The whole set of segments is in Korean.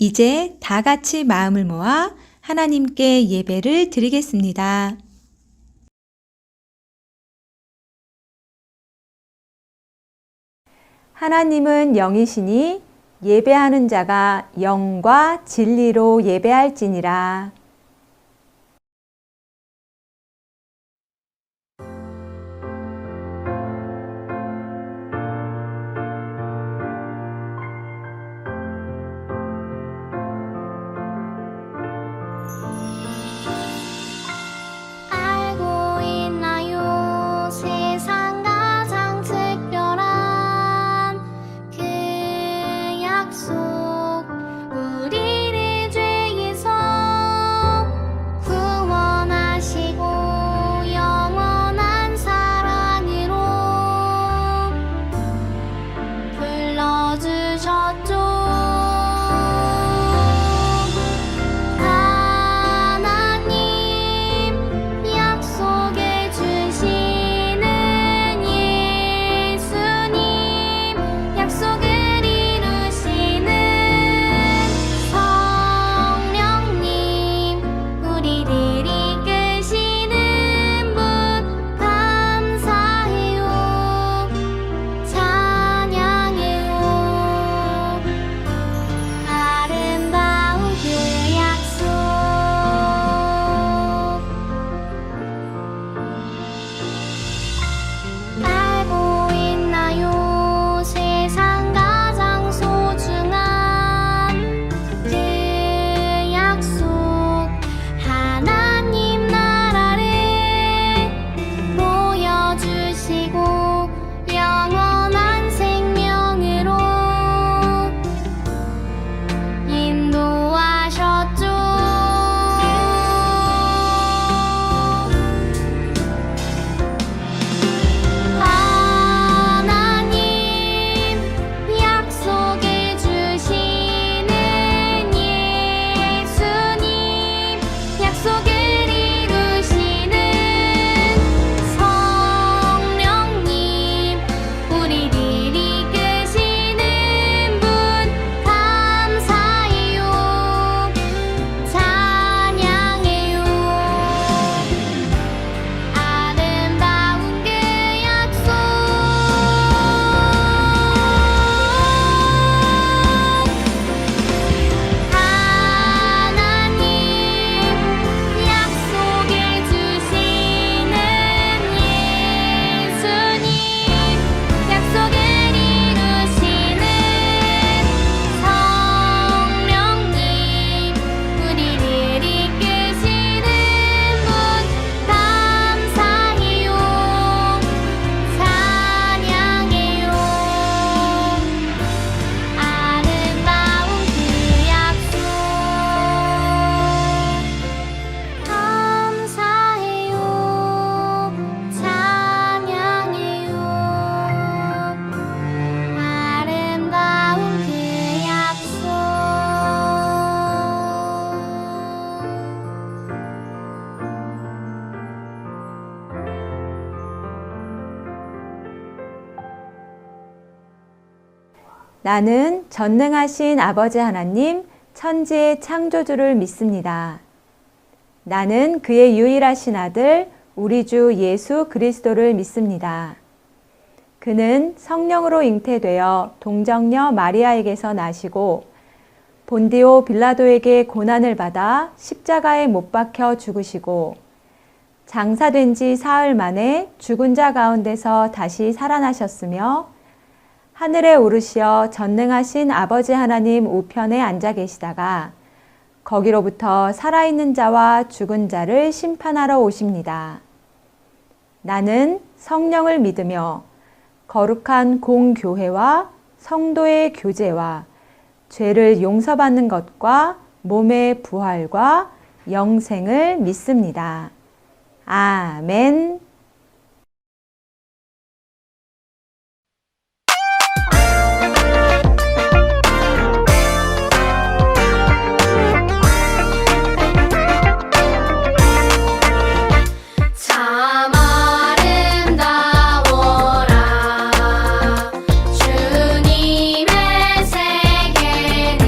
이제 다 같이 마음을 모아 하나님께 예배를 드리겠습니다. 하나님은 영이시니 예배하는 자가 영과 진리로 예배할지니라. 알고 있나요? 세상 가장 특별한 그 약속, 우리를 죄에서 구원하시고 영원한 사랑으로 불러주셨죠. 알고 있나요? 세상 가장 소중한 그 약속, 하나님 나라를 보여주시고 영원한 생명으로 인도하셨죠. 하나님 약속해 주시는 예수님, 약속을 이루시는 성령님, 우리를 이끄시는 분 감사해요, 찬양해요. 아름다운 그 약속, 하나님 약속해 주시는 예수님, 약속을 이루시는 성령님, 우리를 이끄시는 분 감사해요, 찬양해요. 아름다운 그 약속, 감사해요, 찬양해요. 아름다운 그 약속. 나는 전능하신 아버지 하나님, 천지의 창조주를 믿습니다. 나는 그의 유일하신 아들, 우리 주 예수 그리스도를 믿습니다. 그는 성령으로 잉태되어 동정녀 마리아에게서 나시고 본디오 빌라도에게 고난을 받아 십자가에 못 박혀 죽으시고 장사된 지 사흘 만에 죽은 자 가운데서 다시 살아나셨으며 하늘에 오르시어 전능하신 아버지 하나님 우편에 앉아 계시다가 거기로부터 살아있는 자와 죽은 자를 심판하러 오십니다. 나는 성령을 믿으며 거룩한 공교회와 성도의 교제와 죄를 용서받는 것과 몸의 부활과 영생을 믿습니다. 아멘. 참 아름다워라 주님의 세계는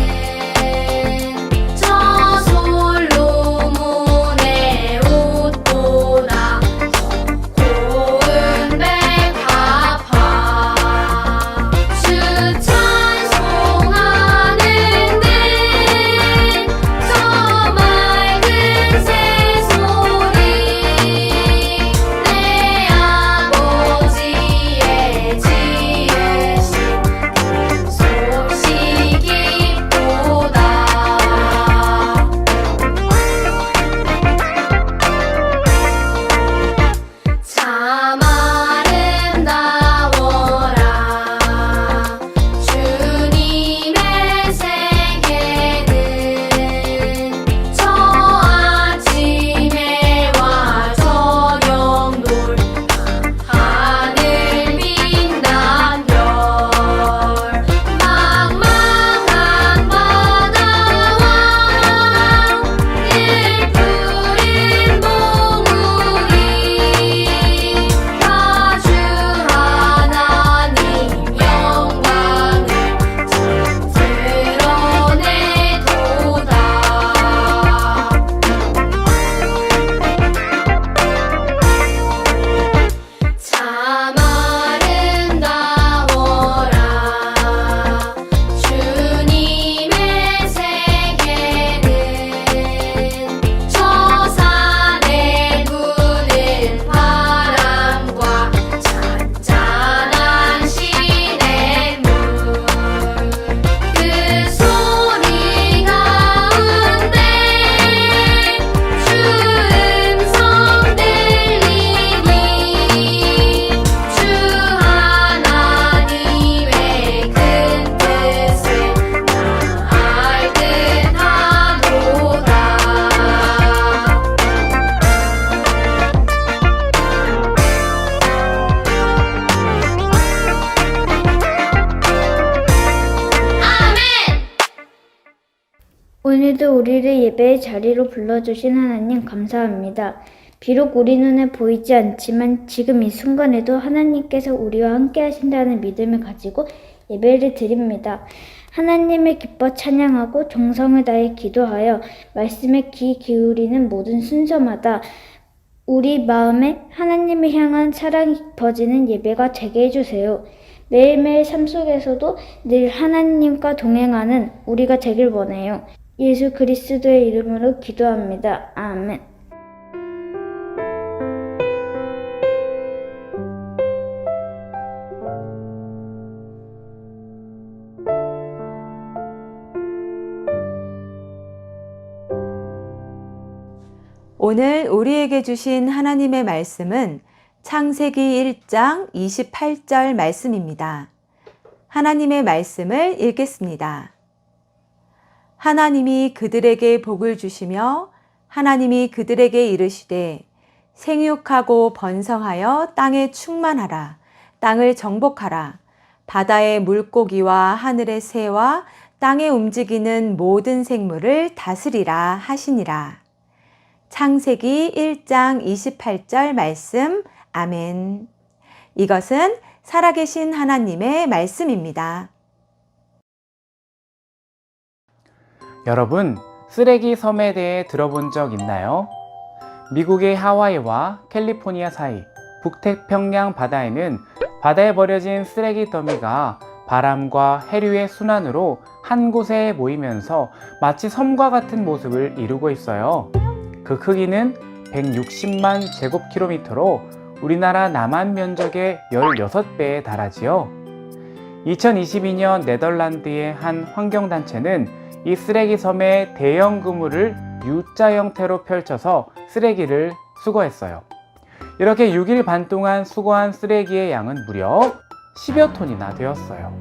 오늘도 우리를 예배의 자리로 불러주신 하나님 감사합니다. 비록 우리 눈에 보이지 않지만 지금 이 순간에도 하나님께서 우리와 함께 하신다는 믿음을 가지고 예배를 드립니다. 하나님을 기뻐 찬양하고 정성을 다해 기도하여 말씀에 귀 기울이는 모든 순서마다 우리 마음에 하나님을 향한 사랑이 깊어지는 예배가 되게 해주세요. 매일매일 삶 속에서도 늘 하나님과 동행하는 우리가 되길 원해요. 예수 그리스도의 이름으로 기도합니다. 아멘. 오늘 우리에게 주신 하나님의 말씀은 창세기 1장 28절 말씀입니다. 하나님의 말씀을 읽겠습니다. 하나님이 그들에게 복을 주시며 하나님이 그들에게 이르시되 생육하고 번성하여 땅에 충만하라. 땅을 정복하라. 바다의 물고기와 하늘의 새와 땅에 움직이는 모든 생물을 다스리라 하시니라. 창세기 1장 28절 말씀. 아멘. 이것은 살아계신 하나님의 말씀입니다. 여러분, 쓰레기 섬에 대해 들어본 적 있나요? 미국의 하와이와 캘리포니아 사이 북태평양 바다에는 바다에 버려진 쓰레기 더미가 바람과 해류의 순환으로 한 곳에 모이면서 마치 섬과 같은 모습을 이루고 있어요. 그 크기는 160만 제곱킬로미터로 우리나라 남한 면적의 16배에 달하지요. 2022년 네덜란드의 한 환경단체는 이 쓰레기 섬에 대형 그물을 U자 형태로 펼쳐서 쓰레기를 수거했어요. 이렇게 6일 반 동안 수거한 쓰레기의 양은 무려 10여 톤이나 되었어요.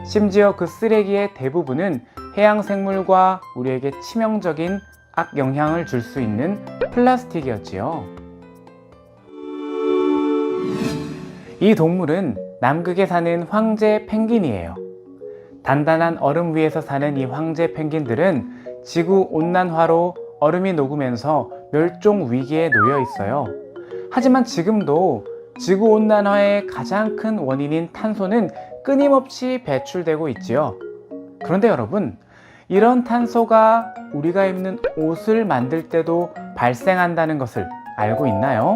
심지어 그 쓰레기의 대부분은 해양 생물과 우리에게 치명적인 악영향을 줄 수 있는 플라스틱이었지요. 이 동물은 남극에 사는 황제 펭귄이에요. 단단한 얼음 위에서 사는 이 황제 펭귄들은 지구 온난화로 얼음이 녹으면서 멸종 위기에 놓여 있어요. 하지만 지금도 지구 온난화의 가장 큰 원인인 탄소는 끊임없이 배출되고 있지요. 그런데 여러분, 이런 탄소가 우리가 입는 옷을 만들 때도 발생한다는 것을 알고 있나요?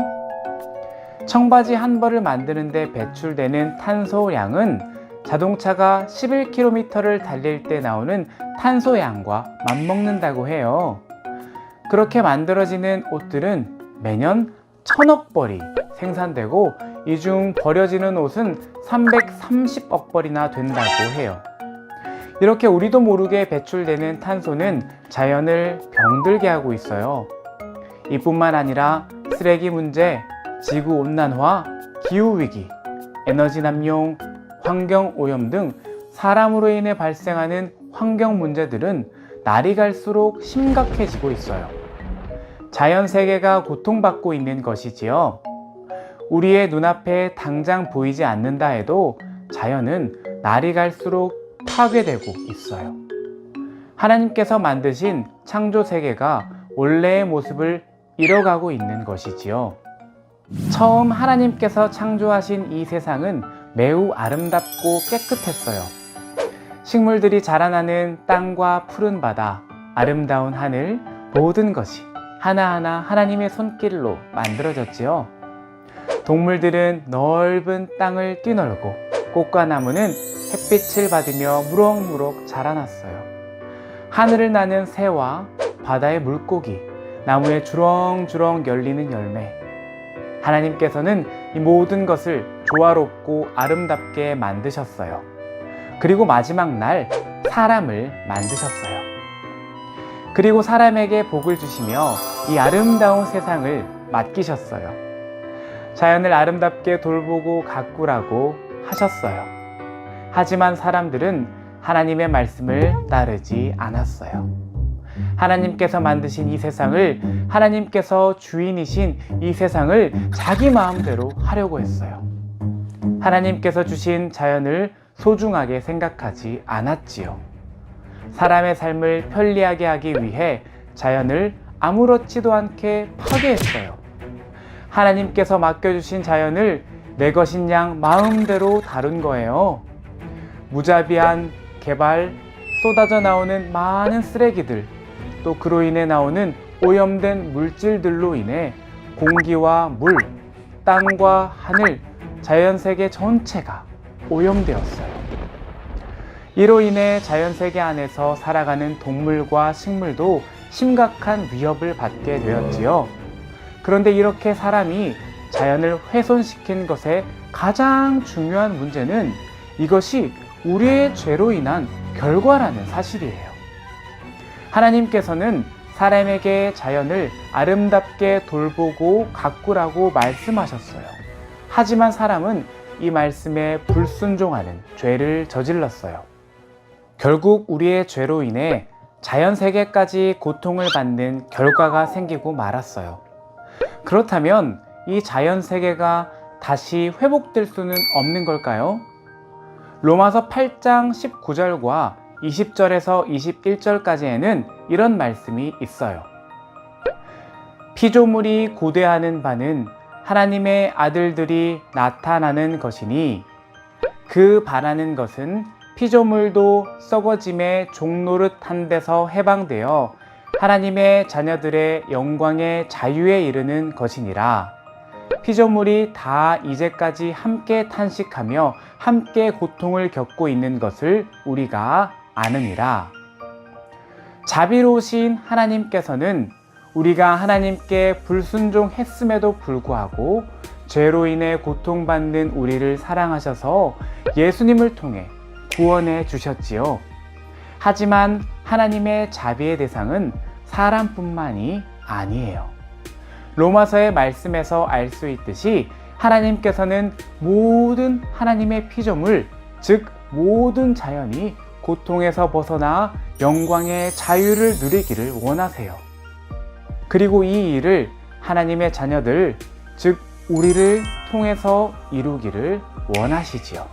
청바지 한 벌을 만드는데 배출되는 탄소량은 자동차가 11km를 달릴 때 나오는 탄소량과 맞먹는다고 해요. 그렇게 만들어지는 옷들은 매년 1000억 벌이 생산되고 이 중 버려지는 옷은 330억 벌이나 된다고 해요. 이렇게 우리도 모르게 배출되는 탄소는 자연을 병들게 하고 있어요. 이뿐만 아니라 쓰레기 문제, 지구온난화, 기후위기, 에너지 남용, 환경오염 등 사람으로 인해 발생하는 환경 문제들은 날이 갈수록 심각해지고 있어요. 자연 세계가 고통받고 있는 것이지요. 우리의 눈앞에 당장 보이지 않는다 해도 자연은 날이 갈수록 파괴되고 있어요. 하나님께서 만드신 창조 세계가 원래의 모습을 잃어가고 있는 것이지요. 처음 하나님께서 창조하신 이 세상은 매우 아름답고 깨끗했어요. 식물들이 자라나는 땅과 푸른 바다, 아름다운 하늘, 모든 것이 하나하나 하나님의 손길로 만들어졌지요. 동물들은 넓은 땅을 뛰놀고 꽃과 나무는 햇빛을 받으며 무럭무럭 자라났어요. 하늘을 나는 새와 바다의 물고기, 나무에 주렁주렁 열리는 열매. 하나님께서는 이 모든 것을 조화롭고 아름답게 만드셨어요. 그리고 마지막 날 사람을 만드셨어요. 그리고 사람에게 복을 주시며 이 아름다운 세상을 맡기셨어요. 자연을 아름답게 돌보고 가꾸라고 하셨어요. 하지만 사람들은 하나님의 말씀을 따르지 않았어요. 하나님께서 만드신 이 세상을, 하나님께서 주인이신 이 세상을 자기 마음대로 하려고 했어요. 하나님께서 주신 자연을 소중하게 생각하지 않았지요. 사람의 삶을 편리하게 하기 위해 자연을 아무렇지도 않게 파괴했어요. 하나님께서 맡겨주신 자연을 내 것인 양 마음대로 다룬 거예요. 무자비한 개발, 쏟아져 나오는 많은 쓰레기들, 또 그로 인해 나오는 오염된 물질들로 인해 공기와 물, 땅과 하늘, 자연세계 전체가 오염되었어요. 이로 인해 자연세계 안에서 살아가는 동물과 식물도 심각한 위협을 받게 되었지요. 그런데 이렇게 사람이 자연을 훼손시킨 것의 가장 중요한 문제는 이것이 우리의 죄로 인한 결과라는 사실이에요. 하나님께서는 사람에게 자연을 아름답게 돌보고 가꾸라고 말씀하셨어요. 하지만 사람은 이 말씀에 불순종하는 죄를 저질렀어요. 결국 우리의 죄로 인해 자연 세계까지 고통을 받는 결과가 생기고 말았어요. 그렇다면 이 자연 세계가 다시 회복될 수는 없는 걸까요? 로마서 8장 19절과 20절에서 21절까지에는 이런 말씀이 있어요. 피조물이 고대하는 바는 하나님의 아들들이 나타나는 것이니 그 바라는 것은 피조물도 썩어짐의 종노릇한 데서 해방되어 하나님의 자녀들의 영광의 자유에 이르는 것이니라. 피조물이 다 이제까지 함께 탄식하며 함께 고통을 겪고 있는 것을 우리가 아느니라. 자비로우신 하나님께서는 우리가 하나님께 불순종했음에도 불구하고 죄로 인해 고통받는 우리를 사랑하셔서 예수님을 통해 구원해 주셨지요. 하지만 하나님의 자비의 대상은 사람뿐만이 아니에요. 로마서의 말씀에서 알 수 있듯이 하나님께서는 모든 하나님의 피조물, 즉 모든 자연이 고통에서 벗어나 영광의 자유를 누리기를 원하세요. 그리고 이 일을 하나님의 자녀들, 즉 우리를 통해서 이루기를 원하시지요.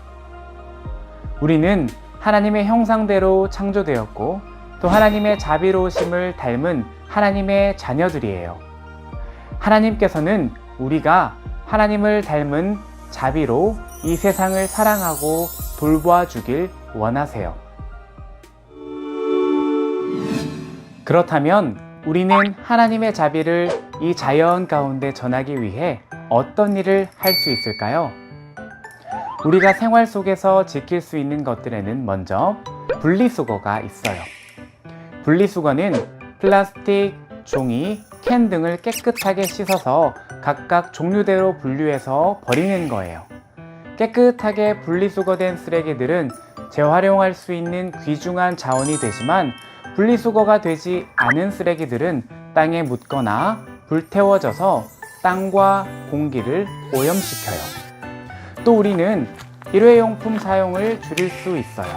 우리는 하나님의 형상대로 창조되었고 또 하나님의 자비로우심을 닮은 하나님의 자녀들이에요. 하나님께서는 우리가 하나님을 닮은 자비로 이 세상을 사랑하고 돌보아 주길 원하세요. 그렇다면 우리는 하나님의 자비를 이 자연 가운데 전하기 위해 어떤 일을 할 수 있을까요? 우리가 생활 속에서 지킬 수 있는 것들에는 먼저 분리수거가 있어요. 분리수거는 플라스틱, 종이, 캔 등을 깨끗하게 씻어서 각각 종류대로 분류해서 버리는 거예요. 깨끗하게 분리수거된 쓰레기들은 재활용할 수 있는 귀중한 자원이 되지만 분리수거가 되지 않은 쓰레기들은 땅에 묻거나 불태워져서 땅과 공기를 오염시켜요. 또 우리는 일회용품 사용을 줄일 수 있어요.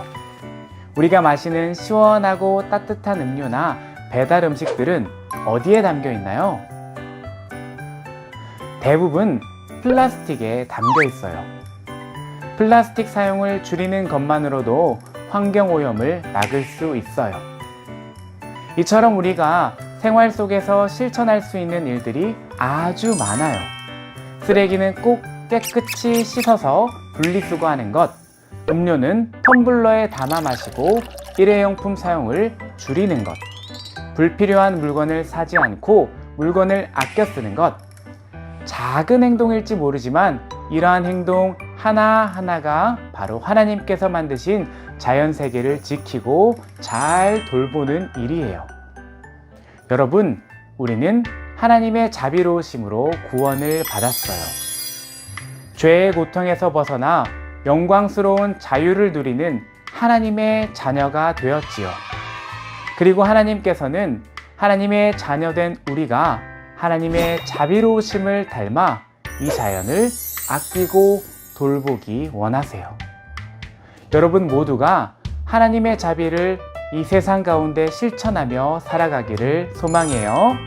우리가 마시는 시원하고 따뜻한 음료나 배달 음식들은 어디에 담겨 있나요? 대부분 플라스틱에 담겨 있어요. 플라스틱 사용을 줄이는 것만으로도 환경 오염을 막을 수 있어요. 이처럼 우리가 생활 속에서 실천할 수 있는 일들이 아주 많아요. 쓰레기는 꼭 깨끗이 씻어서 분리수거하는 것, 음료는 텀블러에 담아 마시고 일회용품 사용을 줄이는 것, 불필요한 물건을 사지 않고 물건을 아껴 쓰는 것. 작은 행동일지 모르지만 이러한 행동 하나하나가 바로 하나님께서 만드신 자연세계를 지키고 잘 돌보는 일이에요. 여러분, 우리는 하나님의 자비로우심으로 구원을 받았어요. 죄의 고통에서 벗어나 영광스러운 자유를 누리는 하나님의 자녀가 되었지요. 그리고 하나님께서는 하나님의 자녀된 우리가 하나님의 자비로우심을 닮아 이 자연을 아끼고 돌보기 원하세요. 여러분 모두가 하나님의 자비를 이 세상 가운데 실천하며 살아가기를 소망해요.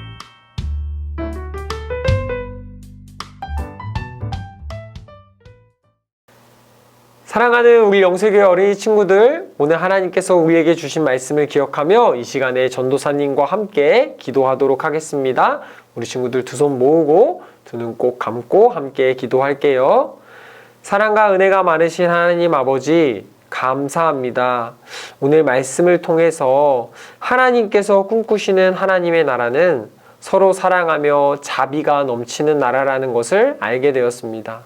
사랑하는 우리 영세교회 어린이 친구들, 오늘 하나님께서 우리에게 주신 말씀을 기억하며 이 시간에 전도사님과 함께 기도하도록 하겠습니다. 우리 친구들 두 손 모으고 두 눈 꼭 감고 함께 기도할게요. 사랑과 은혜가 많으신 하나님 아버지, 감사합니다. 오늘 말씀을 통해서 하나님께서 꿈꾸시는 하나님의 나라는 서로 사랑하며 자비가 넘치는 나라라는 것을 알게 되었습니다.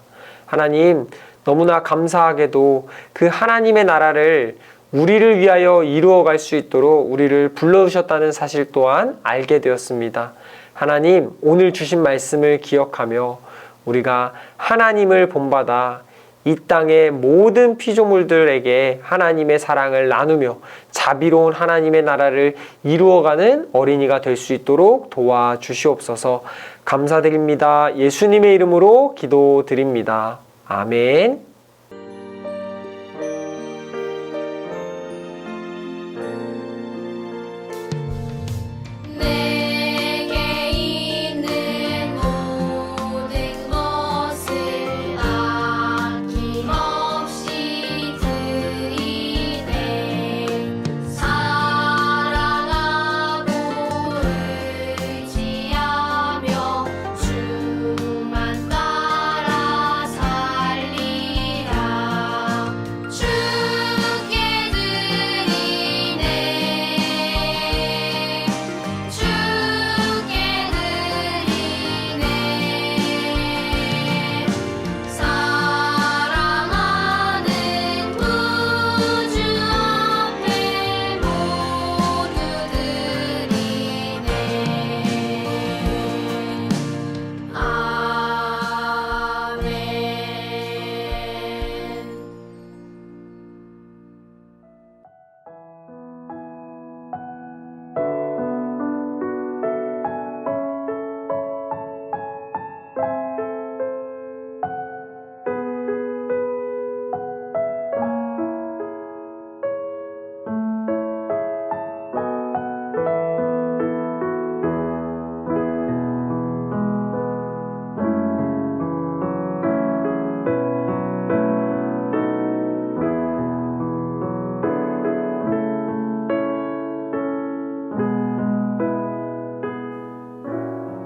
하나님, 너무나 감사하게도 그 하나님의 나라를 우리를 위하여 이루어갈 수 있도록 우리를 불러주셨다는 사실 또한 알게 되었습니다. 하나님, 오늘 주신 말씀을 기억하며 우리가 하나님을 본받아 이 땅의 모든 피조물들에게 하나님의 사랑을 나누며 자비로운 하나님의 나라를 이루어가는 어린이가 될 수 있도록 도와주시옵소서. 감사드립니다. 예수님의 이름으로 기도드립니다. 아멘. 내게 있는 모든 것을 아낌없이 드리네. 사랑하고 의지하며 주만 따라 살리라. 주께 드리네. 주께 드리네. 사랑하는 구주 앞에 모두 드리네. 아멘.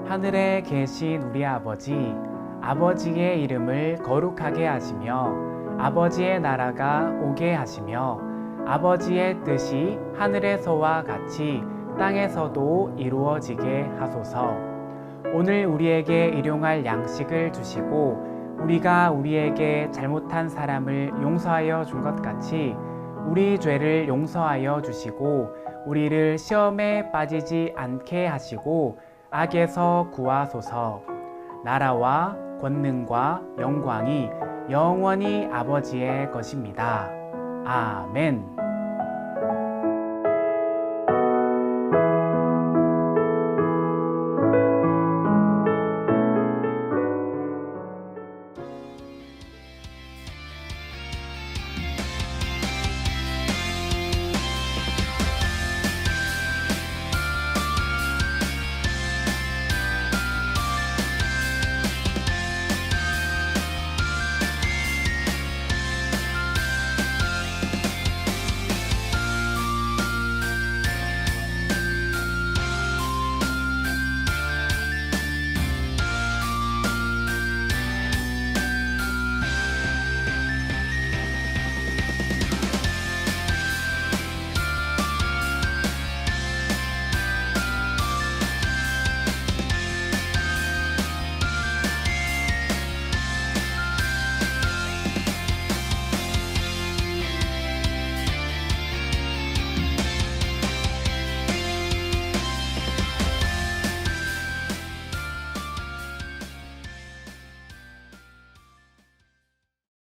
하늘에 계신 우리 아버지, 아버지의 이름을 거룩하게 하시며 아버지의 나라가 오게 하시며 아버지의 뜻이 하늘에서와 같이 땅에서도 이루어지게 하소서. 오늘 우리에게 일용할 양식을 주시고 우리가 우리에게 잘못한 사람을 용서하여 준 것 같이 우리 죄를 용서하여 주시고 우리를 시험에 빠지지 않게 하시고 악에서 구하소서. 나라와 권능과 영광이 영원히 아버지의 것입니다. 아멘.